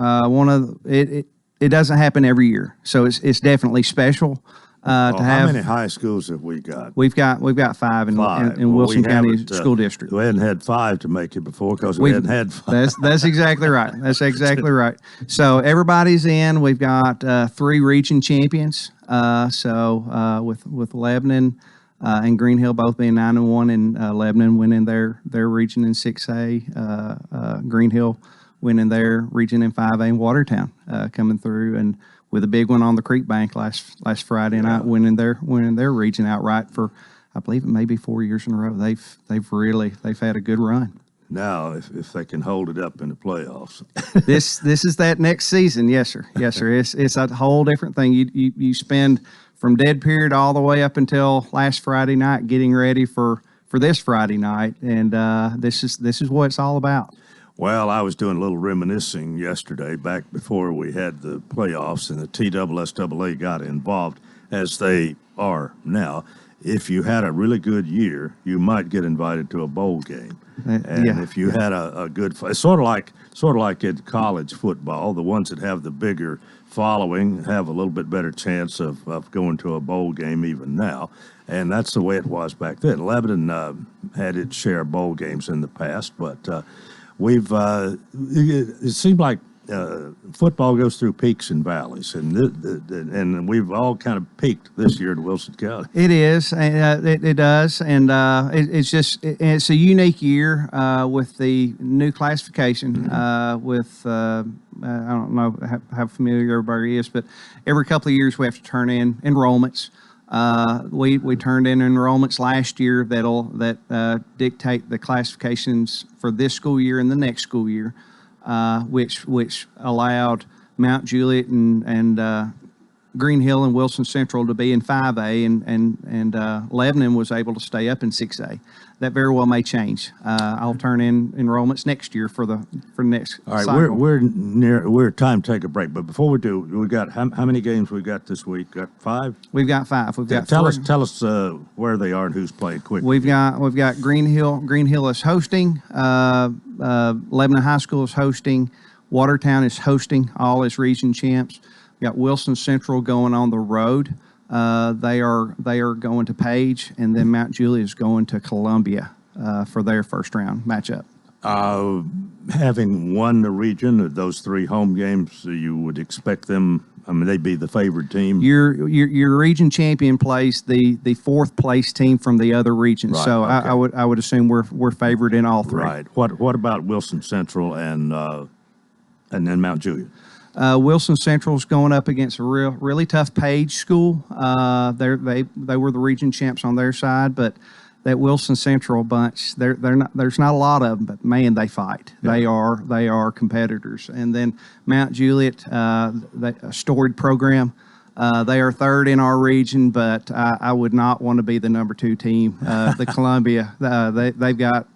It doesn't happen every year, so it's definitely special. To have, how many high schools have we got? We've got 5 in Wilson County School District. We hadn't had 5 to make it before because we hadn't had 5. That's exactly right. That's exactly right. So everybody's in. We've got 3 region champions. With Lebanon and Green Hill both being 9-1, and Lebanon winning their region in 6A. Green Hill winning their region in 5A, and Watertown coming through, and with a big one on the Creek Bank last Friday night, winning their region outright for I believe it may be 4 years in a row. They've had a good run. Now, if they can hold it up in the playoffs. This is that next season. Yes, sir. Yes, sir. It's a whole different thing. You spend from dead period all the way up until last Friday night getting ready for this Friday night, and this is what it's all about. Well, I was doing a little reminiscing yesterday, back before we had the playoffs and the TSSAA got involved, as they are now. If you had a really good year, you might get invited to a bowl game. And yeah. if you had a good, it's sort of like in college football, the ones that have the bigger following have a little bit better chance of going to a bowl game even now. And that's the way it was back then. Lebanon had its share of bowl games in the past, but it seemed like football goes through peaks and valleys, and we've all kind of peaked this year in Wilson County. It is, and it does, and it's a unique year with the new classification. With I don't know how familiar everybody is, but every couple of years we have to turn in enrollments. We turned in enrollments last year that dictate the classifications for this school year and the next school year, which allowed Mount Juliet and Green Hill and Wilson Central to be in 5A, and Lebanon was able to stay up in 6A. That very well may change. I'll turn in enrollments next year for next. All right, cycle. we're time to take a break, but before we do, we got how many games we got this week? Got 5? We've got 5. We've got tell 3. us where they are and who's playing quick. We've got Green Hill. Green Hill is hosting. Lebanon High School is hosting. Watertown is hosting, all as region champs. We've got Wilson Central going on the road. They are going to Page, and then Mount Juliet is going to Columbia for their first round matchup. Having won the region of those 3 home games, you would expect them. I mean, they'd be the favored team. Your region champion plays the 4th place team from the other region, Right, so okay. I would assume we're favored in all 3. Right. What about Wilson Central and then Mount Juliet? Wilson Central's going up against a really tough Page school. They were the region champs on their side, but that Wilson Central bunch, there's not a lot of them, but man, they fight. Yeah. They are competitors. And then Mount Juliet, a storied program. They are 3rd in our region, but I would not want to be the number 2 team. The Columbia, they've got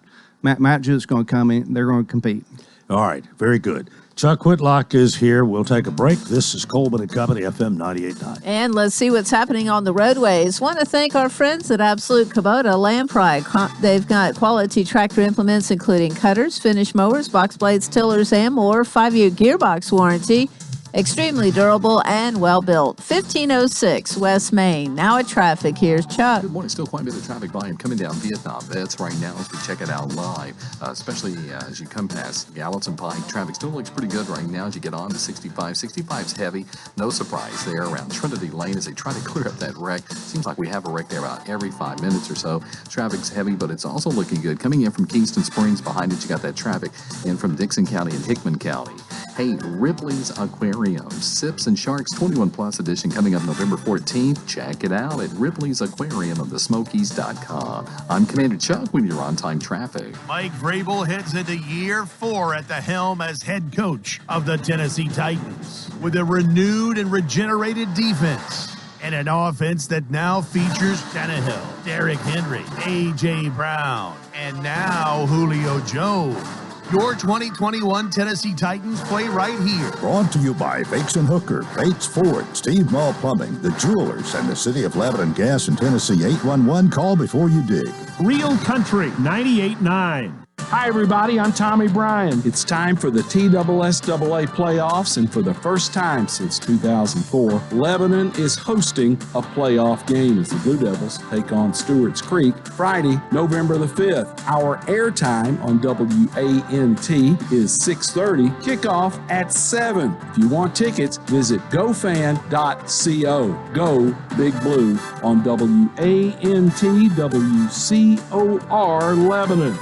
Mount Juliet's going to come in. They're going to compete. All right, very good. Chuck Whitlock is here. We'll take a break. This is Coleman and Company, FM 98.9. And let's see what's happening on the roadways. Want to thank our friends at Absolute Kubota Lamprey. They've got quality tractor implements, including cutters, finish mowers, box blades, tillers, and more. 5-year gearbox warranty. Extremely durable and well-built. 1506 West Main. Now at traffic, here's Chuck. Good morning. Still quite a bit of traffic volume coming down Vietnam Vets right now as we check it out live, especially as you come past Gallatin Pike. Traffic still looks pretty good right now as you get on to 65. 65's heavy. No surprise there around Trinity Lane as they try to clear up that wreck. Seems like we have a wreck there about every 5 minutes or so. Traffic's heavy, but it's also looking good. Coming in from Kingston Springs, behind it you got that traffic in from Dixon County and Hickman County. Hey, Ripley's Aquarium, Sips and Sharks 21 Plus edition coming up November 14th. Check it out at Ripley's Aquarium of the Smokies.com. I'm Commander Chuck with your on-time traffic. Mike Vrabel heads into year 4 at the helm as head coach of the Tennessee Titans with a renewed and regenerated defense and an offense that now features Tannehill, Derrick Henry, A.J. Brown, and now Julio Jones. Your 2021 Tennessee Titans play right here. Brought to you by Fakes and Hooker, Bates Ford, Steve Mall Plumbing, The Jewelers, and the City of Lebanon Gas in Tennessee. 811, call before you dig. Real Country 98.9. Hi, everybody. I'm Tommy Bryan. It's time for the TSSAA playoffs, and for the first time since 2004, Lebanon is hosting a playoff game as the Blue Devils take on Stewart's Creek Friday, November the 5th. Our airtime on WANT is 6:30. Kickoff at 7. If you want tickets, visit gofan.co. Go Big Blue on WANT WCOR Lebanon.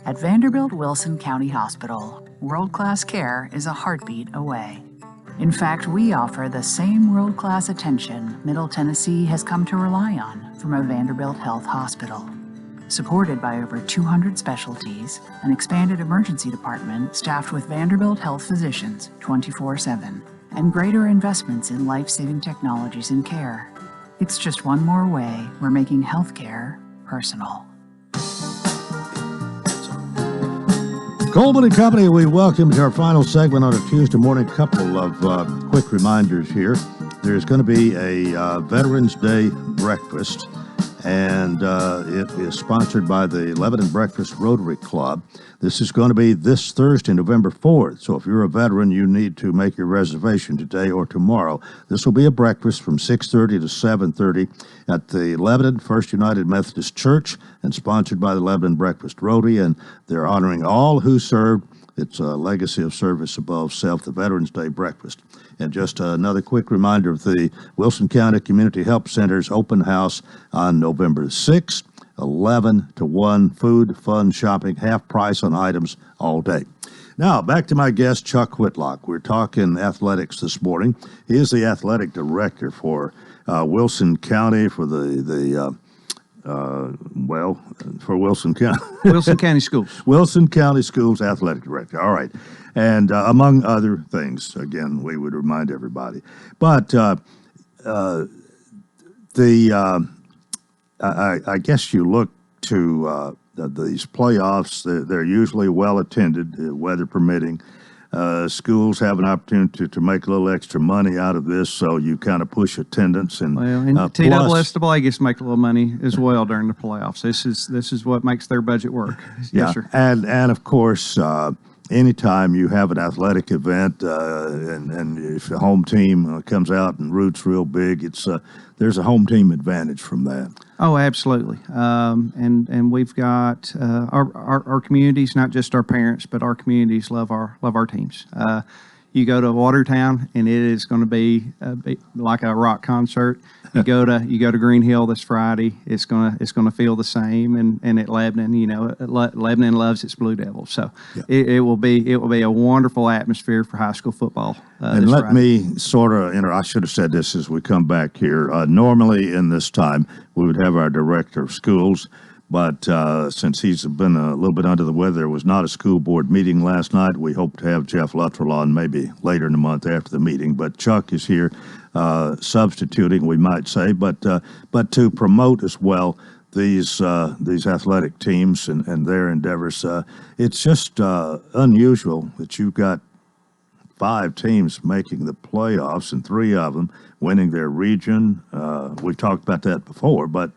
At Vanderbilt Wilson County Hospital, world-class care is a heartbeat away. In fact, we offer the same world-class attention Middle Tennessee has come to rely on from a Vanderbilt Health hospital. Supported by over 200 specialties, an expanded emergency department staffed with Vanderbilt Health physicians 24/7, and greater investments in life-saving technologies and care. It's just one more way we're making healthcare personal. Coleman and Company, we welcome to our final segment on a Tuesday morning. Couple of quick reminders here. There's going to be a Veterans Day breakfast, and it is sponsored by the Lebanon Breakfast Rotary Club. This is going to be this Thursday, November 4th. So if you're a veteran, you need to make your reservation today or tomorrow. This will be a breakfast from 6:30 to 7:30 at the Lebanon First United Methodist Church and sponsored by the Lebanon Breakfast Rotary. And they're honoring all who served. It's a legacy of service above self, the Veterans Day breakfast. And just another quick reminder of the Wilson County Community Help Center's open house on November 6th. 11 to 1, food, fun, shopping, half price on items all day. Now, back to my guest, Chuck Whitlock. We're talking athletics this morning. He is the athletic director for Wilson County, for for Wilson County. Wilson County Schools. Wilson County Schools athletic director. All right. And among other things, again, we would remind everybody. But I guess you look to these playoffs. They're usually well attended, weather permitting. Schools have an opportunity to make a little extra money out of this, so you kind of push attendance. And TSSAA gets to make a little money as well during the playoffs. This is what makes their budget work. Yes, sir. And of course, anytime you have an athletic event, and if the home team comes out and roots real big, there's a home team advantage from that. Oh, absolutely. And we've got our communities, not just our parents, but our communities love our teams. You go to Watertown, and it is going to be like a rock concert. You go to Green Hill this Friday, it's gonna feel the same. And at Lebanon, Lebanon loves its Blue Devils, so it will be a wonderful atmosphere for high school football. And let me sort of, I should have said this as we come back here. Normally in this time, we would have our director of schools. But since he's been a little bit under the weather, there was not a school board meeting last night. We hope to have Jeff Luttrell on maybe later in the month after the meeting. But Chuck is here substituting, we might say, but to promote as well these athletic teams and their endeavors. It's just unusual that you've got 5 teams making the playoffs and 3 of them winning their region. We've talked about that before, but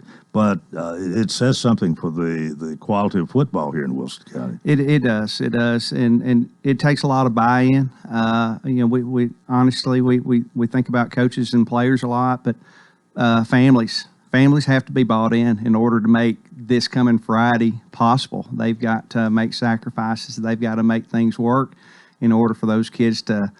it says something for the quality of football here in Wilson County. It does, and it takes a lot of buy-in. We honestly think about coaches and players a lot, but families have to be bought in order to make this coming Friday possible. They've got to make sacrifices. They've got to make things work in order for those kids to.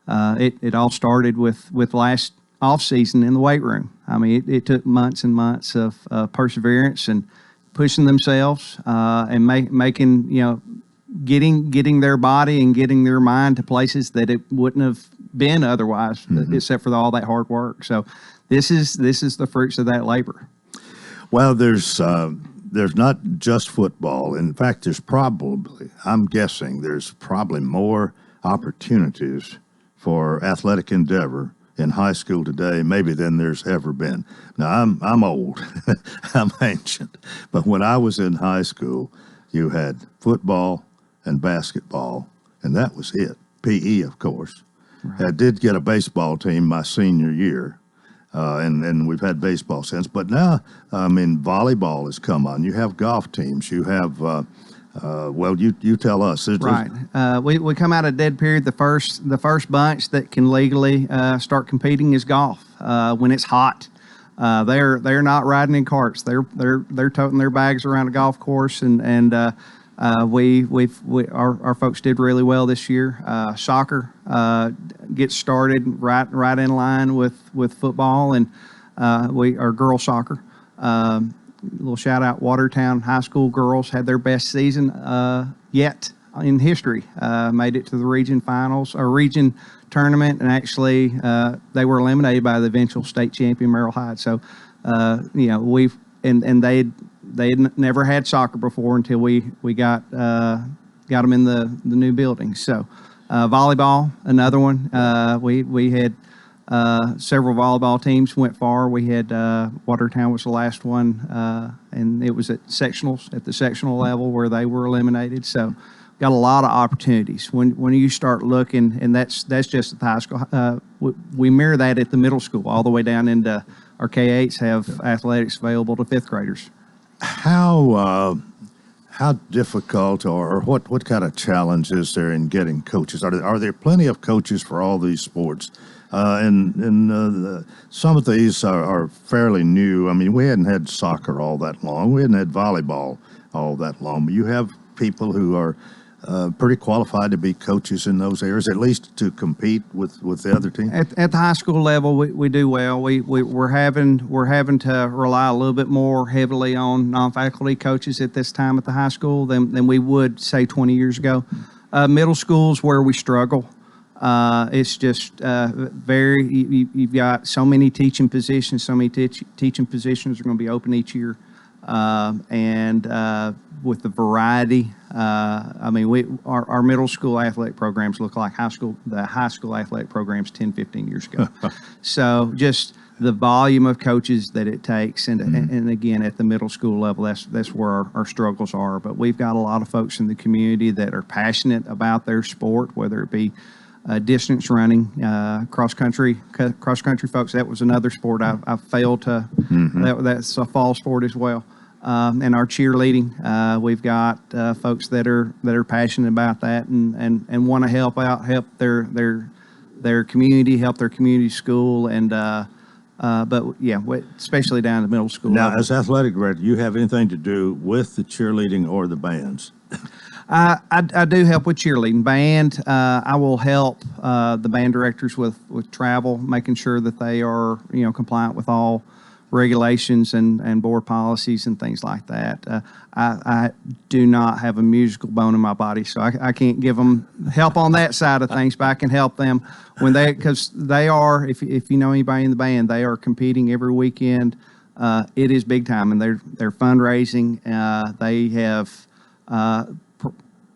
It all started with last off season in the weight room. I mean, it took months and months of perseverance and pushing themselves and getting their body and getting their mind to places that it wouldn't have been otherwise, except for all that hard work. So this is the fruits of that labor. Well, there's not just football. In fact, I'm guessing there's probably more opportunities for athletic endeavor in high school today, maybe than there's ever been. Now, I'm old, I'm ancient, but when I was in high school, you had football and basketball, and that was it. PE, of course. Right. I did get a baseball team my senior year, and we've had baseball since. But now, volleyball has come on. You have golf teams. You have you tell us. Right. We come out of dead period. The first bunch that can legally start competing is golf when it's hot. They're not riding in carts. They're toting their bags around a golf course, and our folks did really well this year. Soccer gets started right in line with football, and our girls soccer. Little shout out, Watertown High School girls had their best season yet in history. Made it to the region finals or region tournament, and actually they were eliminated by the eventual state champion Merrill Hyde. So we've and they had never had soccer before until we got them in the new building. So volleyball, another one. We had several volleyball teams went far. We had Watertown was the last one, and it was at the sectional level where they were eliminated. So got a lot of opportunities when you start looking, and that's just at the high school. We mirror that at the middle school, all the way down into our K-8s have athletics available to fifth graders. How difficult or what kind of challenge is there in getting coaches? Are there plenty of coaches for all these sports? And some of these are fairly new. I mean, we hadn't had soccer all that long. We hadn't had volleyball all that long. But you have people who are pretty qualified to be coaches in those areas, at least to compete with the other team. At the high school level, we do well. We're having to rely a little bit more heavily on non-faculty coaches at this time at the high school than we would, say, 20 years ago. Middle school's where we struggle. It's just you've got so many teaching positions. So many teaching positions are going to be open each year, and with the variety, I mean, our middle school athletic programs look like the high school athletic programs 10, 15 years ago. So just the volume of coaches that it takes, and again, at the middle school level, that's where our struggles are. But we've got a lot of folks in the community that are passionate about their sport, whether it be distance running, cross country folks. That was another sport I failed to. That's a fall sport as well. And our cheerleading, we've got folks that are passionate about that and want to help their community, help their community school, and but yeah, especially down to middle school. Now, level. as athletic director, do you have anything to do with the cheerleading or the bands? I do help with cheerleading. Band, I will help the band directors with travel, making sure that they are compliant with all regulations and board policies and things like that. I do not have a musical bone in my body, so I can't give them help on that side of things, but I can help them because they are, if you know anybody in the band, they are competing every weekend. It is big time, and they're fundraising. They have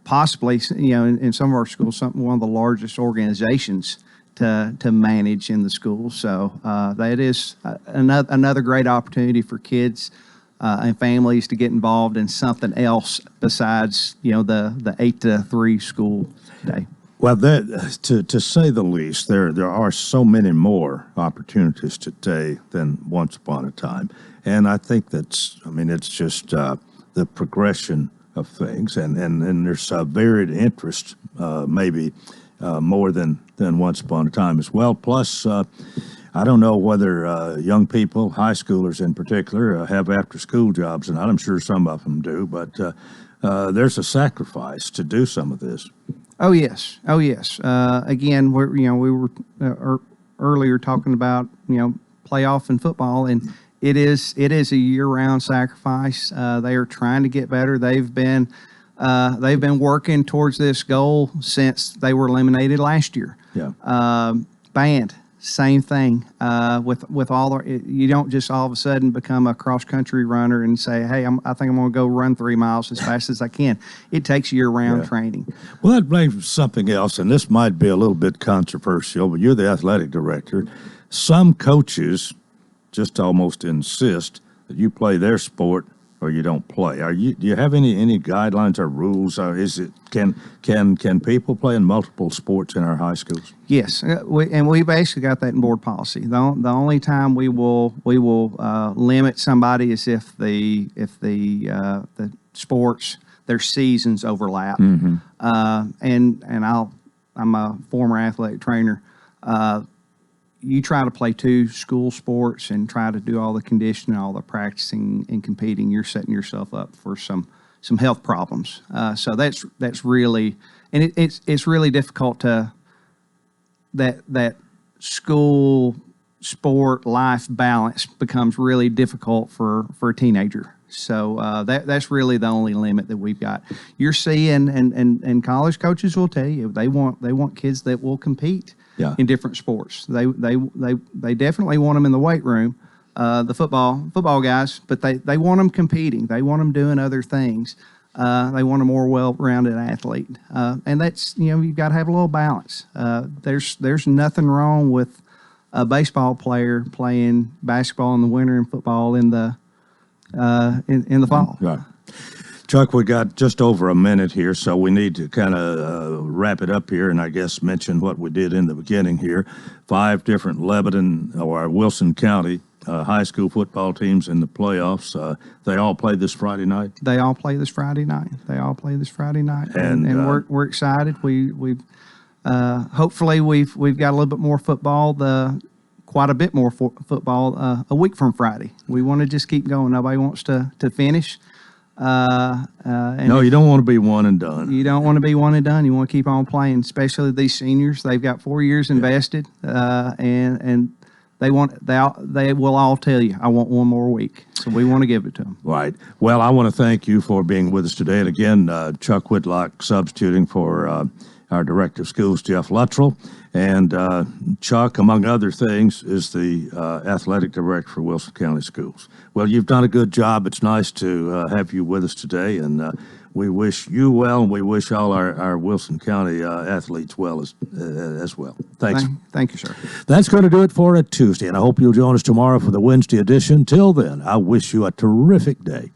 possibly, in some of our schools, one of the largest organizations to manage in the school. So that is another great opportunity for kids and families to get involved in something else besides the 8 to 3 school day. Well, to say the least, there are so many more opportunities today than once upon a time, and I think it's just the progression of things, and there's a varied interest, maybe more than once upon a time as well. Plus, I don't know whether young people, high schoolers in particular, have after-school jobs, and I'm sure some of them do, but there's a sacrifice to do some of this. Oh yes. Again, we were earlier talking about playoff in football, and it is a year-round sacrifice. They are trying to get better. They've been working towards this goal since they were eliminated last year. Yeah. Band, same thing. With all you don't just all of a sudden become a cross-country runner and say, hey, I think I'm going to go run 3 miles as fast as I can. It takes year-round training. Well, that brings something else, and this might be a little bit controversial, but you're the athletic director. Some coaches just almost insist that you play their sport or you don't play. Do you have any guidelines or rules? Or can people play in multiple sports in our high schools? Yes, we basically got that in board policy. The only time we will limit somebody is if the sports, their seasons overlap. And I'm a former athletic trainer. You try to play 2 school sports and try to do all the conditioning, all the practicing and competing, you're setting yourself up for some health problems. So that's really, and it's really difficult to that school sport life balance becomes really difficult for a teenager. So that's really the only limit that we've got. You're seeing, and college coaches will tell you, they want kids that will compete in different sports. They definitely want them in the weight room, the football guys, but they want them competing. They want them doing other things. They want a more well-rounded athlete, and that's, you've got to have a little balance. There's nothing wrong with a baseball player playing basketball in the winter and football in the fall. Right. Chuck, we got just over a minute here, so we need to kind of wrap it up here, and I guess mention what we did in the beginning here. 5 different Lebanon or Wilson County high school football teams in the playoffs. They all play this Friday night. They all play this Friday night. And we're excited. We've hopefully we've got a little bit more football. Quite a bit more football a week from Friday. We want to just keep going. Nobody wants to finish. No, you don't want to be one and done. You don't want to be one and done. You want to keep on playing, especially these seniors. They've got 4 years invested, and they will all tell you, I want one more week. So we want to give it to them. Right. Well, I want to thank you for being with us today. And again, Chuck Whitlock substituting for our Director of Schools, Jeff Luttrell. And Chuck, among other things, is the Athletic Director for Wilson County Schools. Well, you've done a good job. It's nice to have you with us today. And we wish you well, and we wish all our Wilson County athletes well as well. Thanks. Thank you, sir. That's going to do it for a Tuesday, and I hope you'll join us tomorrow for the Wednesday edition. Till then, I wish you a terrific day.